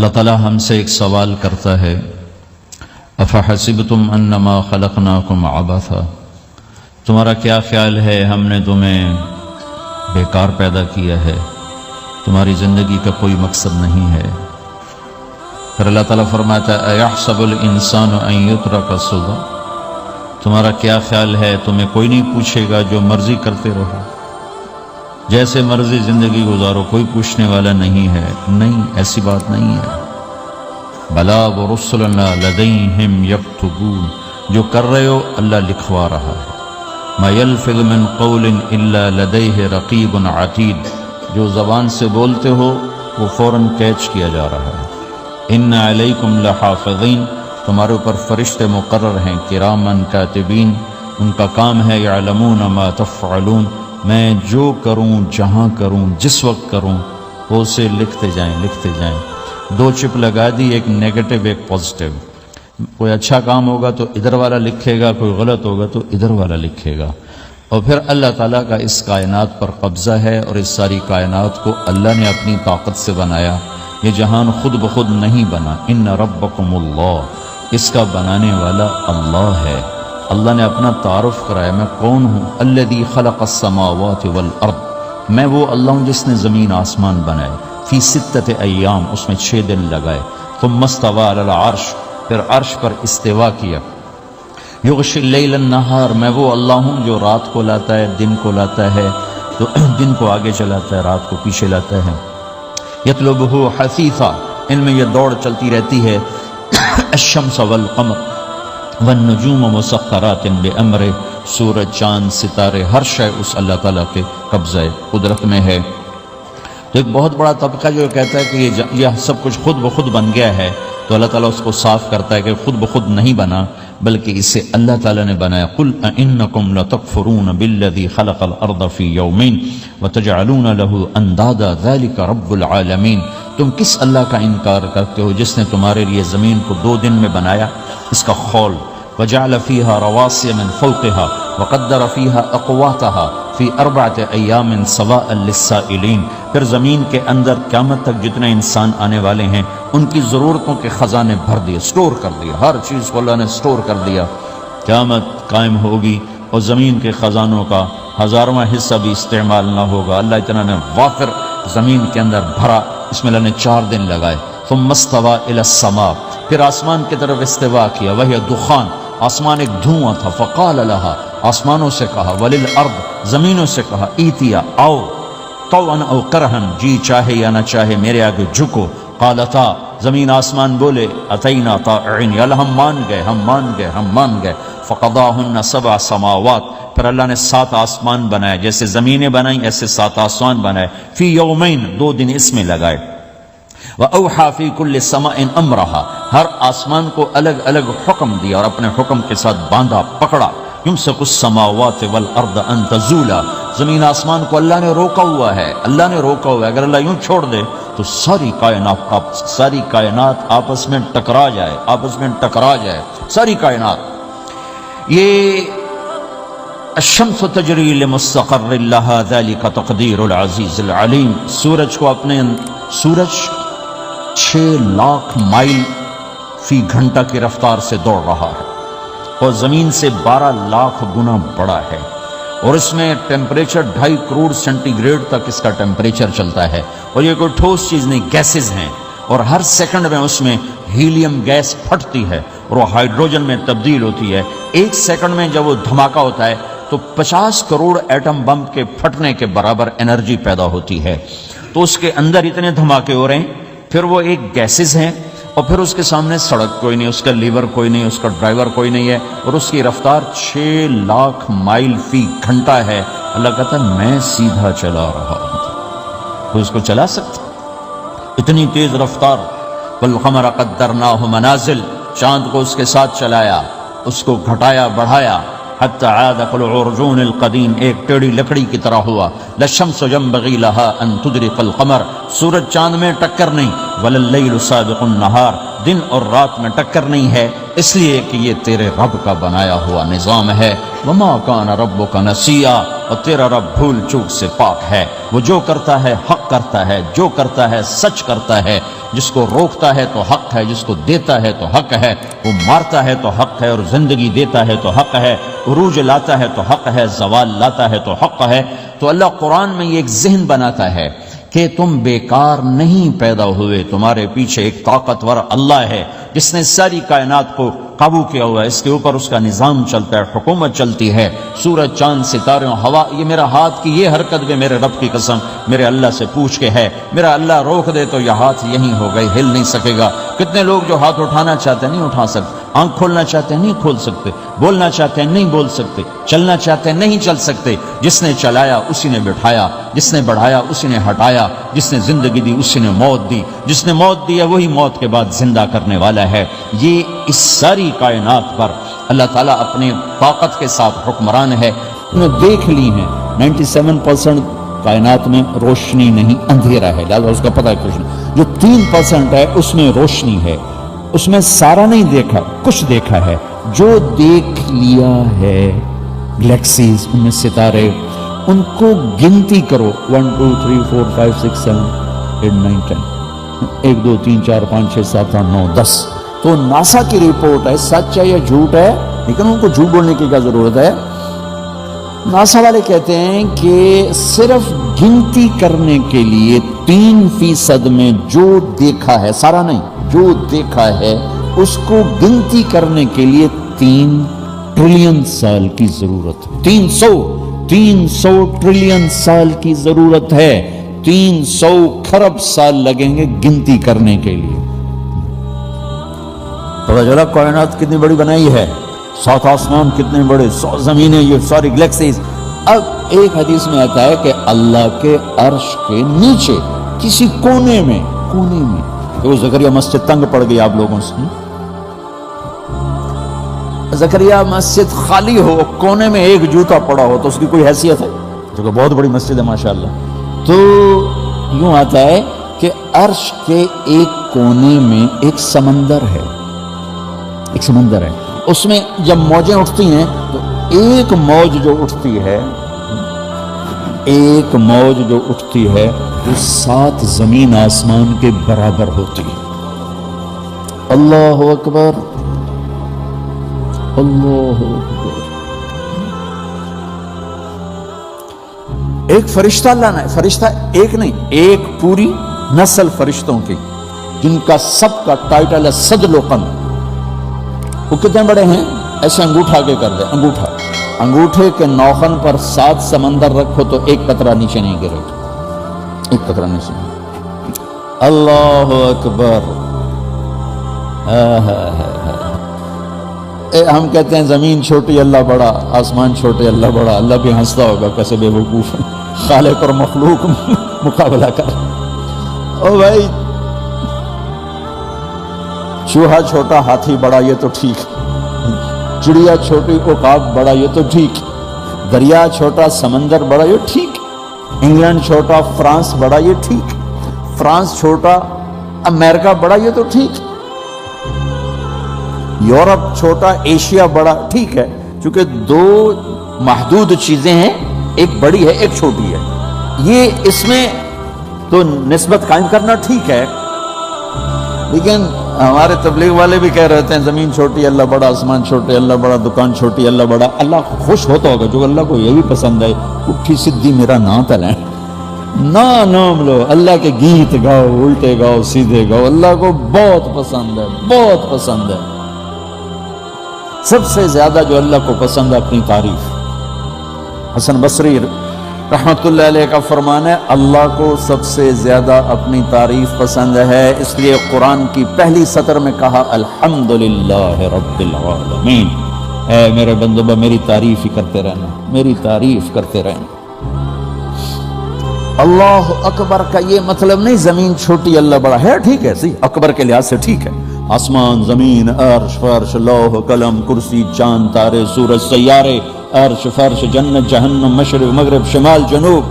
اللہ تعالیٰ ہم سے ایک سوال کرتا ہے، افحسبتم انما خلقناکم عبثا، تمہارا کیا خیال ہے ہم نے تمہیں بیکار پیدا کیا ہے، تمہاری زندگی کا کوئی مقصد نہیں ہے؟ پھر اللہ تعالیٰ فرماتا ہے ایحسب الانسان ان یترک سدی، تمہارا کیا خیال ہے تمہیں کوئی نہیں پوچھے گا، جو مرضی کرتے رہو، جیسے مرضی زندگی گزارو، کوئی پوچھنے والا نہیں ہے؟ نہیں، ایسی بات نہیں ہے۔ بلا ورسلنا لدیہم یکتبون، جو کر رہے ہو اللہ لکھوا رہا ہے۔ ما یلفظ من قول الا لدیہ رقیب عتید، جو زبان سے بولتے ہو وہ فوراً کیچ کیا جا رہا ہے۔ ان علیکم لحافظین، تمہارے اوپر فرشتے مقرر ہیں، کرامن کاتبین، ان کا کام ہے یعلمون ما تفعلون، میں جو کروں، جہاں کروں، جس وقت کروں، وہ اسے لکھتے جائیں لکھتے جائیں۔ دو چپ لگا دی، ایک نیگیٹو ایک پازیٹیو۔ کوئی اچھا کام ہوگا تو ادھر والا لکھے گا، کوئی غلط ہوگا تو ادھر والا لکھے گا۔ اور پھر اللہ تعالیٰ کا اس کائنات پر قبضہ ہے، اور اس ساری کائنات کو اللہ نے اپنی طاقت سے بنایا، یہ جہان خود بخود نہیں بنا۔ ان ربکم اللہ، اس کا بنانے والا اللہ ہے۔ اللہ نے اپنا تعارف کرایا، میں کون ہوں؟ الذی خلق السماوات والارض، میں وہ اللہ ہوں جس نے زمین آسمان بنائے، فی ستۃ ایام، اس میں 6 دن لگائے، ثم استوى علی العرش، پھر عرش پر استوا کیا، یغشی اللیل النہار، میں وہ اللہ ہوں جو رات کو لاتا ہے، دن کو لاتا ہے، تو دن کو آگے چلاتا ہے، رات کو پیچھے لاتا ہے، یطلبہ حثیثا، ان میں یہ دوڑ چلتی رہتی ہے، الشمس والقمر والنجوم مسخرات بامرہ، سورج، چاند، ستارے، ہر شے اس اللہ تعالیٰ کے قبضہ قدرت میں ہے۔ تو ایک بہت بڑا طبقہ جو کہتا ہے کہ یہ سب کچھ خود بخود بن گیا ہے، تو اللہ تعالیٰ اس کو صاف کرتا ہے کہ خود بخود نہیں بنا، بلکہ اسے اللہ تعالیٰ نے بنایا۔ قل انکم لتکفرون بالذی خلق الارض فی یومین وتجعلون له اندادا ذلک رب العالمین، تم کس اللہ کا انکار کرتے ہو جس نے تمہارے لیے زمین کو 2 دن میں بنایا، اس کا خول، وجعل فیہا رواسی من فوقہا وقدر فیہا اقواتہا فی 4 ایام سواء للسائلین، پھر زمین کے اندر قیامت تک جتنے انسان آنے والے ہیں ان کی ضرورتوں کے خزانے بھر دیے، سٹور کر دیا، ہر چیز کو اللہ نے سٹور کر دیا۔ قیامت قائم ہوگی اور زمین کے خزانوں کا 1000واں حصہ بھی استعمال نہ ہوگا، اللہ اتنا نے وافر زمین کے اندر بھرا، اس میں اللہ نے 4 دن لگائے۔ ثم استوى الى السماء، پھر آسمان کی طرف استوا کیا، وہی دخان، آسمان ایک دھواں تھا، فقال لها، آسمانوں سے کہا، وللارض، زمینوں سے کہا، ایتیا، آؤ، طوعا او کرہن، جی چاہے یا نہ چاہے میرے آگے جھکو، قالتا، زمین آسمان بولے، اتینا طائعین، یا اللہ ہم مان گئے ہم مان گئے ہم مان گئے۔ فقضاہن 7 سماوات، پھر اللہ نے 7 آسمان بنائے، جیسے زمینیں بنائیں ایسے 7 آسمان بنائے، فی یومین، 2 دن اس میں لگائے، وَأَوْحَى فِي كُلِّ سَمَاءٍ أَمْرَهَا، ہر آسمان کو الگ الگ حکم دیا اور اپنے حکم کے ساتھ باندھا، پکڑا۔ يُمْسِكُ السَّمَاوَاتِ وَالْأَرْضَ أَن تَزُولَا، زمین آسمان کو اللہ نے روکا ہوا ہے، اللہ نے روکا ہوا ہے، اگر اللہ یوں چھوڑ دے تو ساری کائنات آپس میں ٹکرا جائے، آپس میں ٹکرا جائے ساری کائنات۔ یہ الشمس تجری لمستقر لها ذلك تقدیر العزیز العلیم، سورج کو اپنے سورج 6 لاکھ مائل فی گھنٹہ کی رفتار سے دوڑ رہا ہے، اور زمین سے 12 لاکھ گنا بڑا ہے، اور اس میں ٹیمپریچر 2.5 کروڑ سینٹی گریڈ تک اس کا ٹیمپریچر چلتا ہے، اور یہ کوئی ٹھوس چیز نہیں، گیسز ہیں، اور ہر سیکنڈ میں اس میں ہیلیم گیس پھٹتی ہے اور وہ ہائیڈروجن میں تبدیل ہوتی ہے۔ 1 سیکنڈ میں جب وہ دھماکہ ہوتا ہے تو 50 کروڑ ایٹم بم کے پھٹنے کے برابر انرجی پیدا ہوتی ہے، تو اس کے اندر اتنے دھماکے ہو رہے ہیں، پھر وہ ایک گیسز ہیں، اور پھر اس کے سامنے سڑک کوئی نہیں، اس کا لیور کوئی نہیں، اس کا ڈرائیور کوئی نہیں ہے، اور اس کی رفتار 6 لاکھ مائل فی گھنٹہ ہے۔ اللہ کہتا ہے میں سیدھا چلا رہا ہوں، کوئی اس کو چلا سکتا؟ اتنی تیز رفتار۔ والقمر قدرناہ منازل، چاند کو اس کے ساتھ چلایا، اس کو گھٹایا بڑھایا، حتی عاد کالعرجون القدیم، ایک ٹیڑھی لکڑی کی طرح ہوا۔ للشمس ينبغي لها ان تدرك القمر، سورج چاند میں ٹکر نہیں، وَلَلَّيْلُ سَابِقُ النَّهَارِ، دن اور رات میں ٹکر نہیں ہے، اس لیے کہ یہ تیرے رب کا بنایا ہوا نظام ہے۔ وَمَا كَانَ رَبُّكَ نَسِيًّا، اور تیرا رب بھول چوک سے پاک ہے، وہ جو کرتا ہے حق کرتا ہے، جو کرتا ہے سچ کرتا ہے، جس کو روکتا ہے تو حق ہے، جس کو دیتا ہے تو حق ہے، وہ مارتا ہے تو حق ہے اور زندگی دیتا ہے تو حق ہے، عروج لاتا ہے تو حق ہے، زوال لاتا ہے تو حق ہے۔ تو اللہ قرآن میں یہ ایک ذہن بناتا ہے کہ تم بیکار نہیں پیدا ہوئے، تمہارے پیچھے ایک طاقتور اللہ ہے جس نے ساری کائنات کو قابو کیا ہوا ہے، اس کے اوپر اس کا نظام چلتا ہے، حکومت چلتی ہے، سورج چاند ستارے ہوا، یہ میرا ہاتھ کی یہ حرکت بھی میرے رب کی قسم میرے اللہ سے پوچھ کے ہے، میرا اللہ روک دے تو یہ ہاتھ یہیں ہو گئی، ہل نہیں سکے گا۔ کتنے لوگ جو ہاتھ اٹھانا چاہتے ہیں نہیں اٹھا سکتے، آنکھ کھولنا چاہتے ہیں نہیں کھول سکتے، بولنا چاہتے ہیں نہیں بول سکتے، چلنا چاہتے ہیں نہیں چل سکتے۔ جس نے چلایا اسی نے بٹھایا، جس نے بڑھایا اسی نے ہٹایا، جس نے زندگی دی اسی نے موت دی، جس نے موت دی ہے وہی موت کے بعد زندہ کرنے والا ہے۔ یہ اس ساری کائنات پر اللہ تعالیٰ اپنے طاقت کے ساتھ حکمران ہے۔ انہوں نے دیکھ لی ہیں 97% کائنات میں روشنی نہیں، اندھیرا ہے، لہذا اس کا پتہ ہے کچھ نہیں۔ جو 3% ہے اس میں روشنی ہے، اس میں سارا نہیں دیکھا، کچھ دیکھا ہے۔ جو دیکھ لیا ہے گلیکسیز، ان میں ستارے، ان کو گنتی کرو 1 2 3 4 5 6 7 8 9 10، 1 2 3 4 5 6 7 8 9 10۔ تو ناسا کی رپورٹ ہے، سچ ہے یا جھوٹ ہے، لیکن ان کو جھوٹ بولنے کی کیا ضرورت ہے؟ ناسا والے کہتے ہیں کہ صرف گنتی کرنے کے لیے 3% میں جو دیکھا ہے، سارا نہیں، جو دیکھا ہے اس کو گنتی کرنے کے لیے 3 ٹریلین سال کی ضرورت ہے۔ 300 ٹریلین سال کی ضرورت ہے، 300 کھرب سال لگیں گے گنتی کرنے کے لیے۔ پتہ چلا کائنات کتنی بڑی بنائی ہے، 7 آسمان کتنے بڑے، 100 زمینیں، یہ ساری گلیکسیز۔ اب ایک حدیث میں آتا ہے کہ اللہ کے عرش کے نیچے کسی کونے میں وہ زکریا مسجد تنگ پڑ گئی آپ لوگوں سے، زکریا مسجد خالی ہو، کونے میں ایک جوتا پڑا ہو تو اس کی کوئی حیثیت ہے؟ جو کہ بہت بڑی مسجد ہے ماشاءاللہ۔ تو یوں آتا ہے کہ عرش کے ایک کونے میں ایک سمندر ہے، اس میں جب موجیں اٹھتی ہیں تو ایک موج جو اٹھتی ہے وہ 7 زمین آسمان کے برابر ہوتی ہے۔ اللہ اکبر، اللہ اکبر۔ ایک فرشتہ اللہ نے، فرشتہ ایک نہیں، ایک پوری نسل فرشتوں کی، جن کا سب کا ٹائٹل ہے صدلقن۔ وہ کتنے بڑے ہیں؟ ایسے انگوٹھا آگے کر دے، انگوٹھے کے نوخن پر 7 سمندر رکھو تو ایک قطرہ نیچے نہیں گرے گا، ایک قطرہ نیچے نہیں۔ اللہ اکبر۔ ہم کہتے ہیں زمین چھوٹی اللہ بڑا، آسمان چھوٹے اللہ بڑا، اللہ بھی ہنستا ہوگا کیسے بے وقوف ہے، خالق اور مخلوق مقابلہ کر۔ او بھائی، چوہا چھوٹا ہاتھی بڑا یہ تو ٹھیک، چڑیا چھوٹی عقاب بڑا یہ تو ٹھیک، دریا چھوٹا سمندر بڑا یہ ٹھیک، انگلینڈ چھوٹا فرانس بڑا یہ ٹھیک، فرانس چھوٹا امریکہ بڑا یہ تو ٹھیک، یورپ چھوٹا ایشیا بڑا ٹھیک ہے، چونکہ 2 محدود چیزیں ہیں، ایک بڑی ہے ایک چھوٹی ہے، یہ اس میں تو نسبت قائم کرنا ٹھیک ہے۔ لیکن ہمارے تبلیغ والے بھی کہہ رہے ہیں زمین چھوٹی اللہ بڑا، آسمان چھوٹے اللہ بڑا، دکان چھوٹی اللہ بڑا۔ اللہ خوش ہوتا ہوگا، جو اللہ کو یہ بھی پسند ہے، اٹھی سدھی میرا نام تلیں، نام لو، اللہ کے گیت گاؤ، الٹے گاؤ سیدھے گاؤ، اللہ کو بہت پسند ہے، بہت پسند ہے۔ سب سے زیادہ جو اللہ کو پسند ہے اپنی تعریف۔ حسن بصری رحمت اللہ علیہ کا فرمان ہے، اللہ کو سب سے زیادہ اپنی تعریف پسند ہے، اس لیے قرآن کی پہلی سطر میں کہا الحمدللہ رب العالمین، اے میرے بندو میری تعریف ہی کرتے رہنا، میری تعریف کرتے رہنا۔ اللہ اکبر کا یہ مطلب نہیں زمین چھوٹی اللہ بڑا ہے، ٹھیک ہے، صحیح اکبر کے لحاظ سے ٹھیک ہے، آسمان زمین عرش فرش لوح قلم کرسی چاند تارے سورج سیارے عرش فرش جنت جہنم مشرق مغرب شمال جنوب